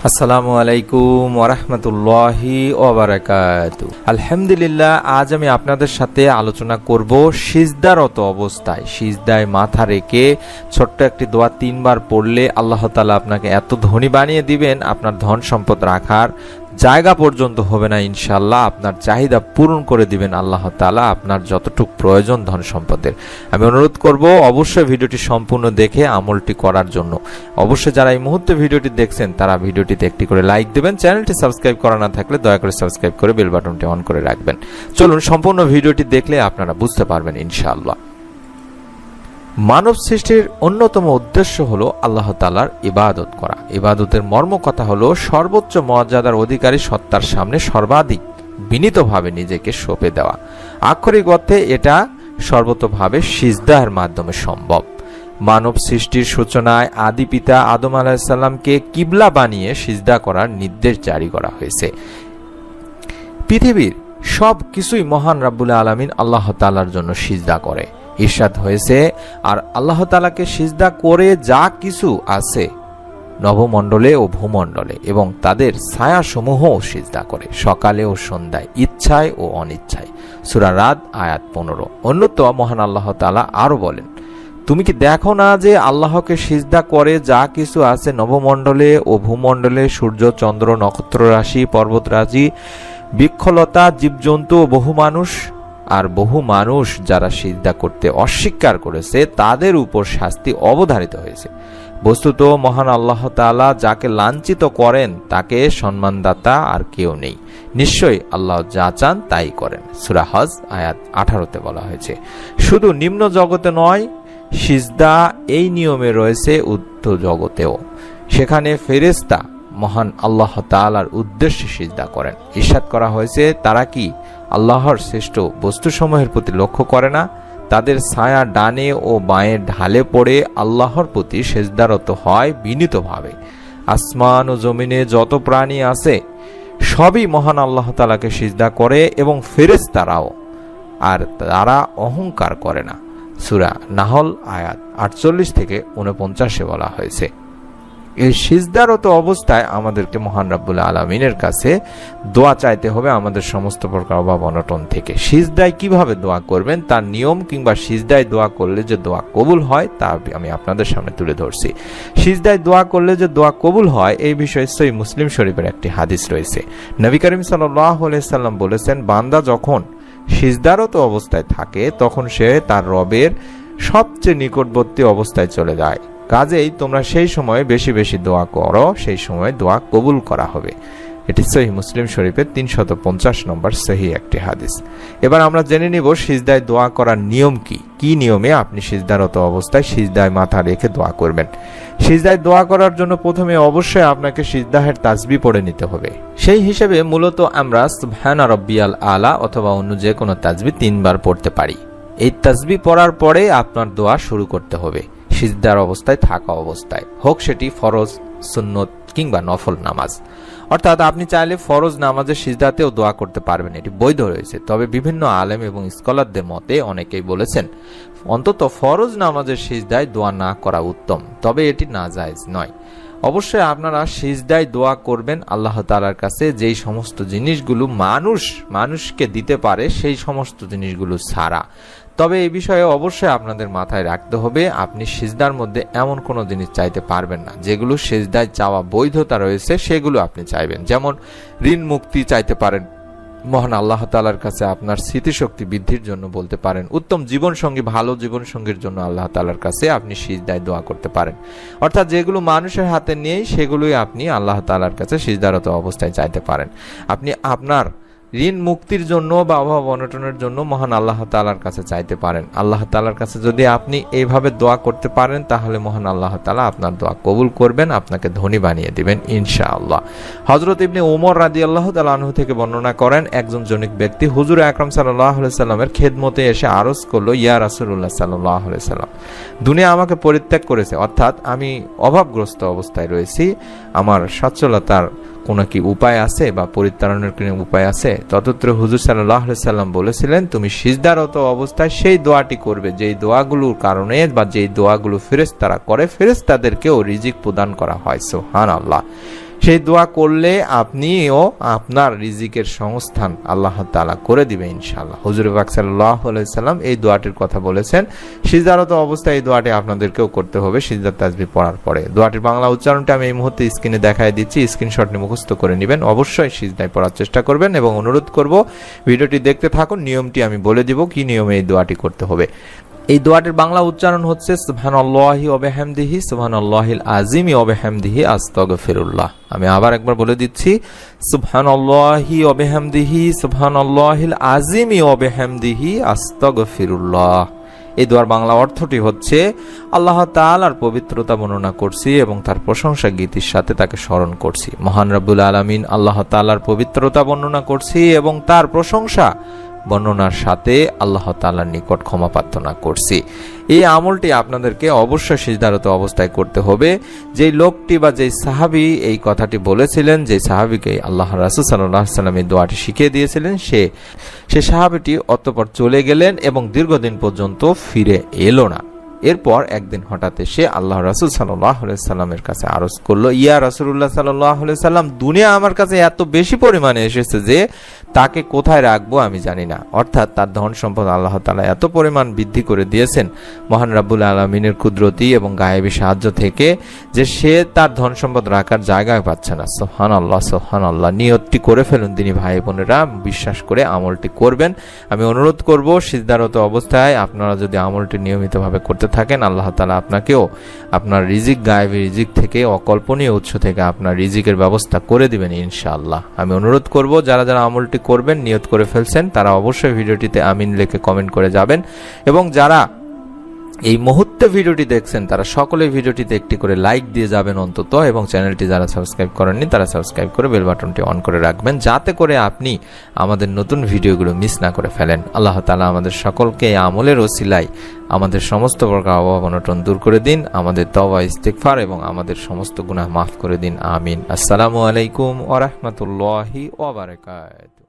আসসালামু আলাইকুম ওয়া রাহমাতুল্লাহি ওয়া বারাকাতুহু। আলহামদুলিল্লাহ, আজ আমি আপনাদের সাথে আলোচনা করব সিজদারত অবস্থায় সিজদায় মাথা রেখে ছোট্ট একটি দোয়া 3 বার পড়লে আল্লাহ তাআলা আপনাকে এত ধনী বানিয়ে দিবেন, আপনার ধন সম্পদ রাখার জায়গা পর্যন্ত হবে না। ইনশাআল্লাহ আপনার চাহিদা পূরণ করে দিবেন আল্লাহ তাআলা, আপনার যতটুকু প্রয়োজন ধন সম্পদের। আমি অনুরোধ করব অবশ্যই ভিডিওটি সম্পূর্ণ দেখে আমলটি করার জন্য। অবশ্যই যারা এই মুহূর্তে ভিডিওটি দেখছেন তারা ভিডিওটিতে একটি করে লাইক দেবেন, চ্যানেলটি সাবস্ক্রাইব করা না থাকলে দয়া করে সাবস্ক্রাইব করে বেল বাটনটি অন করে রাখবেন। চলুন সম্পূর্ণ ভিডিওটি দেখলে আপনারা বুঝতে পারবেন ইনশাআল্লাহ। মানব সৃষ্টির অন্যতম উদ্দেশ্য হলো আল্লাহ তাআলার ইবাদত করা। ইবাদতের মর্ম কথা হলো সর্বোচ্চ মর্যাদার অধিকারী সত্তার সামনে সর্বাধিক বিনীতভাবে নিজেকে সঁপে দেওয়া। আক্ষরিক অর্থে এটা সর্বতোভাবে সিজদার মাধ্যমে সম্ভব। মানব সৃষ্টির সূচনায় আদি পিতা আদম আলাইহিস সালামকে কিবলা বানিয়ে সিজদা করার নির্দেশ জারি করা হয়েছে। পৃথিবীর সব কিছুই মহান রাব্বুল আলামিন আল্লাহ তাআলার জন্য সিজদা করে। ইরশাদ হয়েছে, আর আল্লাহ তাআলাকে সিজদা করে যা কিছু আছে নভমণ্ডলে ও ভূমণ্ডলে এবং তাদের ছায়াসমূহও সিজদা করে, সকালে ও সন্ধ্যায়, ইচ্ছায় ও অনিচ্ছায়। সূরা রাদ আয়াত 15। অন্যতম মহান আল্লাহ তাআলা আরো বলেন, তুমি কি দেখো না যে আল্লাহকে সিজদা করে যা কিছু আছে নভমণ্ডলে ও ভূমণ্ডলে, সূর্য, চন্দ্র, নক্ষত্র রাশি, পর্বত রাশি, বৃক্ষলতা, জীবজন্তু ও বহু মানুষ। আর বহু মানুষ যারা সিজদা করতে অস্বীকার করেছে তাদের উপর শাস্তি অবধারিত হয়েছে। বস্তুত মহান আল্লাহ তাআলা যাকে লাঞ্ছিত করেন তাকে সম্মানদাতা আর কেউ নেই। নিশ্চয়ই আল্লাহ যা চান তাই করেন। সূরা হজ আয়াত 18-তে বলা হয়েছে। শুধু নিম্ন জগতে নয়, সিজদা এই নিয়মে রয়েছে ঊর্ধ্ব জগতেও। সেখানে ফেরেশতা মহান আল্লাহ তাআলার উদ্দেশ্যে সিজদা করেন। ইরশাদ করা হয়েছে, তারা কি আল্লাহর শ্রেষ্ঠ বস্তুসমূহের প্রতি লক্ষ্য করে না? তাদের ছায়া ডানে ও বাঁয়ে ঢালে পড়ে আল্লাহর প্রতি সিজদারত হয় বিনীতভাবে। আসমান ও জমিনে যত প্রাণী আছে সবই মহান আল্লাহ তাআলাকে সিজদা করে এবং ফেরেশতারাও, আর তারা অহংকার করে না। সূরা নাহল আয়াত 48-49 বলা হয়েছে। এই সিজদারত অবস্থায় আমাদেরকে মহান রাব্বুল আলামিনের কাছে দোয়া চাইতে হবে আমাদের সমস্ত প্রকার অভাব অনটন থেকে। সিজদায় কিভাবে দোয়া করবেন তার নিয়ম কিংবা সিজদায় দোয়া করলে যে দোয়া কবুল হয় তা আমি আপনাদের সামনে তুলে ধরছি। সিজদায় দোয়া করলে যে দোয়া কবুল হয় এই বিষয়ে সহিহ মুসলিম শরীফের একটি হাদিস রয়েছে। নবী করিম সাল্লাল্লাহু আলাইহি সাল্লাম বলেছেন, বান্দা যখন সিজদারত অবস্থায় থাকে তখন সে তার রবের সবচেয়ে নিকটবর্তী অবস্থায় চলে যায়। কাজেই তোমরা সেই সময় বেশি বেশি দোয়া করো, সেই সময় দোয়া কবুল করা হবে। এটি সহিহ মুসলিম শরীফের 350 নম্বর সহিহ একটি হাদিস। এবার আমরা জেনে নিব সিজদায় দোয়া করার নিয়ম কি। কি নিয়মে আপনি সিজদারত অবস্থায় সিজদায় মাথা রেখে দোয়া করবেন। সিজদায় দোয়া করার জন্য প্রথমে অবশ্যই আপনাকে সিজদাহের তাসবিহ পড়ে নিতে হবে। সেই হিসেবে মূলত আমরা সুবহান রাব্বিয়াল আলা অথবা অন্য যে কোনো তাসবিহ 3 বার পড়তে পারি। এই তাসবিহ পড়ার পরে আপনার দোয়া শুরু করতে হবে সিজদার অবস্থায় থাকা অবস্থায়, হোক সেটি ফরজ, সুন্নত কিংবা নফল নামাজ। অর্থাৎ আপনি চাইলে ফরজ নামাজের সিজদাতেও দোয়া করতে পারবেন, এটি বৈধ রয়েছে। তবে বিভিন্ন আলেম এবং স্কলারদের মতে অনেকেই বলেছেন অন্তত ফরজ নামাজের সিজদায় দোয়া না করা উত্তম, তবে এটি নাজায়েজ নয়। অবশ্যই আপনারা সিজদায় দোয়া করবেন আল্লাহ তাআলার কাছে যেই সমস্ত জিনিসগুলো মানুষকে দিতে পারে সেই সমস্ত জিনিসগুলো ছাড়া। তবে এই বিষয়ে অবশ্যই আপনাদের মাথায় রাখতে হবে, আপনি সিজদার মধ্যে এমন কোনো জিনিস চাইতে পারবেন না যেগুলো সিজদায় চাওয়া বৈধতা রয়েছে সেগুলো আপনি চাইবেন। যেমন ঋণ মুক্তি চাইতে পারেন মহান আল্লাহ তাআলার কাছে, আপনার স্মৃতিশক্তি বৃদ্ধির জন্য বলতে পারেন, উত্তম জীবনসঙ্গী, ভালো জীবনসঙ্গীর জন্য আল্লাহ তাআলার কাছে আপনি সিজদায় দোয়া করতে পারেন। অর্থাৎ যেগুলো মানুষের হাতে নেই সেগুলোই আপনি আল্লাহ তাআলার কাছে সিজদারত অবস্থায় চাইতে পারেন। আপনি আপনার ঋণ মুক্তির জন্য বা অভাব অনটনের জন্য মহান আল্লাহ তাআলার কাছে চাইতে পারেন। আল্লাহ তাআলার কাছে যদি আপনি এইভাবে দোয়া করতে পারেন তাহলে মহান আল্লাহ তাআলা আপনার দোয়া কবুল করবেন, আপনাকে ধনী বানিয়ে দিবেন ইনশাআল্লাহ। হযরত ইবনে ওমর রাদিয়াল্লাহু তাআলা আনহু থেকে বর্ণনা করেন, একজন জনৈক ব্যক্তি হুজুর আকরাম সাল্লাল্লাহু আলাইহি সাল্লামের খেদমতে এসে আরজ করলো, ইয়া রাসূলুল্লাহ সাল্লাল্লাহু আলাইহি সাল্লাম, দুনিয়া আমাকে পরিত্যাগ করেছে, অর্থাৎ আমি অভাবগ্রস্ত অবস্থায় রয়েছি, আমার সচ্ছলতার কোনো কি উপায় আছে বা পরিত্রাণের কোনো উপায় আছে? ততত্র হুজুর সাল্লাল্লাহু আলাইহি সাল্লাম বলেছিলেন, তুমি সিজদারত অবস্থায় সেই দোয়াটি করবে যেই দোয়াগুলোর কারণে বা যেই দোয়াগুলো ফেরেশতারা করে ফেরেশতাদেরকেও রিজিক প্রদান করা হয়। সুবহানাল্লাহ। সেই দোয়া করলে আপনিও আপনার রিজিকের সংস্থান আল্লাহ তাআলা করে দিবে ইনশাআল্লাহ। হুজুর পাক সাল্লাল্লাহু আলাইহি সাল্লাম এই দোয়াটির কথা বলেছেন। সিজদারত অবস্থায় এই দোয়াটি আপনাদেরকেও করতে হবে সিজদার তাসবিহ পড়ার পরে। দোয়াটির বাংলা উচ্চারণটা আমি এই মুহূর্তে স্ক্রিনে দেখায় দিচ্ছি, স্ক্রিনশট নিয়ে মুখস্থ করে নেবেন। অবশ্যই সিজদায় পড়ার চেষ্টা করবেন এবং অনুরোধ করব ভিডিওটি দেখতে থাকুন। নিয়মটি আমি বলে দিব কি নিয়মে এই দোয়াটি করতে হবে। এই দোয়াটির বাংলা উচ্চারণ হচ্ছে সুবহানাল্লাহি ওয়া বিহামদিহি সুবহানাল্লাহিল আযীমি ওয়া বিহামদিহি আস্তাগফিরুল্লাহ। আমি আবার একবার বলে দিচ্ছি, সুবহানাল্লাহি ওয়া বিহামদিহি সুবহানাল্লাহিল আযীমি ওয়া বিহামদিহি আস্তাগফিরুল্লাহ। এই দোয়ার বাংলা অর্থটি হচ্ছে আল্লাহ তাআলার পবিত্রতা বর্ণনা করছি এবং তার প্রশংসা গীতির সাথে তাকে স্মরণ করছি। মহান রব্বুল আলামিন আল্লাহ তাআলার পবিত্রতা বর্ণনা করছি এবং তার প্রশংসা বর্ণনার সাথে আল্লাহ তাআলার নিকট ক্ষমা প্রার্থনা করছি। এই আমলটি আপনাদেরকে অবশ্যই সিজদারত অবস্থায় করতে হবে। যেই লোকটি বা যেই সাহাবী এই কথাটি বলেছিলেন, যে সাহাবীকে আল্লাহ রাসূল সাল্লাল্লাহু আলাইহি ওয়াসাল্লাম এই দোয়াটি শিখিয়ে দিয়েছিলেন, সে সাহাবীটি অতঃপর চলে গেলেন এবং দীর্ঘদিন পর্যন্ত ফিরে এলো না। এরপর একদিন হঠাৎ এসে আল্লাহ রাসূল সাল্লাল্লাহু আলাইহি সাল্লামের কাছে আরজ করলো, ইয়া রাসূলুল্লাহ সাল্লাল্লাহু আলাইহি সাল্লাম, দুনিয়া আমার কাছে এত বেশি পরিমাণে এসেছে যে তাকে কোথায় রাখবো আমি জানি না। অর্থাৎ তার ধন সম্পদ আল্লাহ তাআলা এত পরিমাণ বৃদ্ধি করে দিয়েছেন মহান রাব্বুল আলামিনের কুদরতি এবং গায়েবী সাহায্য থেকে, যে সে তার ধন সম্পদ রাখার জায়গায় পাচ্ছে না। সুবহানাল্লাহ সুবহানাল্লাহ। নিয়তটি করে ফেলুন দিনী ভাই বোনেরা, বিশ্বাস করে আমলটি করবেন। আমি অনুরোধ করব সিজদারত অবস্থায় আপনারা যদি আমলটি নিয়মিতভাবে করতে থাকেন, আল্লাহ তাআলা আপনাকেও আপনার রিজিক, গায়েবী রিজিক থেকে, অকল্পনীয় উৎস থেকে আপনার রিজিকের ব্যবস্থা করে দিবেন ইনশাআল্লাহ। আমি অনুরোধ করব যারা যারা আমলটি করবেন, নিয়ত করে ফেলছেন, তারা অবশ্যই ভিডিওটিতে আমিন লিখে কমেন্ট করে যাবেন এবং যারা এই মুহূর্তে ভিডিওটি দেখছেন তারা সকলে ভিডিওটিতে একটি করে লাইক দিয়ে যাবেন অন্তত, এবং চ্যানেলটি যারা সাবস্ক্রাইব করেননি তারা সাবস্ক্রাইব করে বেল বাটনটি অন করে রাখবেন, যাতে করে আপনি আমাদের নতুন ভিডিওগুলো মিস না করে ফেলেন। আল্লাহ তাআলা আমাদের সকলকে এই আমলের ওসিলায় আমাদের সমস্ত প্রকার অভাব অনটন দূর করে দিন, আমাদের তওবা ইস্তিগফার এবং আমাদের সমস্ত গুনাহ মাফ করে দিন। আমিন। আসসালামু আলাইকুম ওয়া রাহমাতুল্লাহি ওয়া বারাকাতুহু।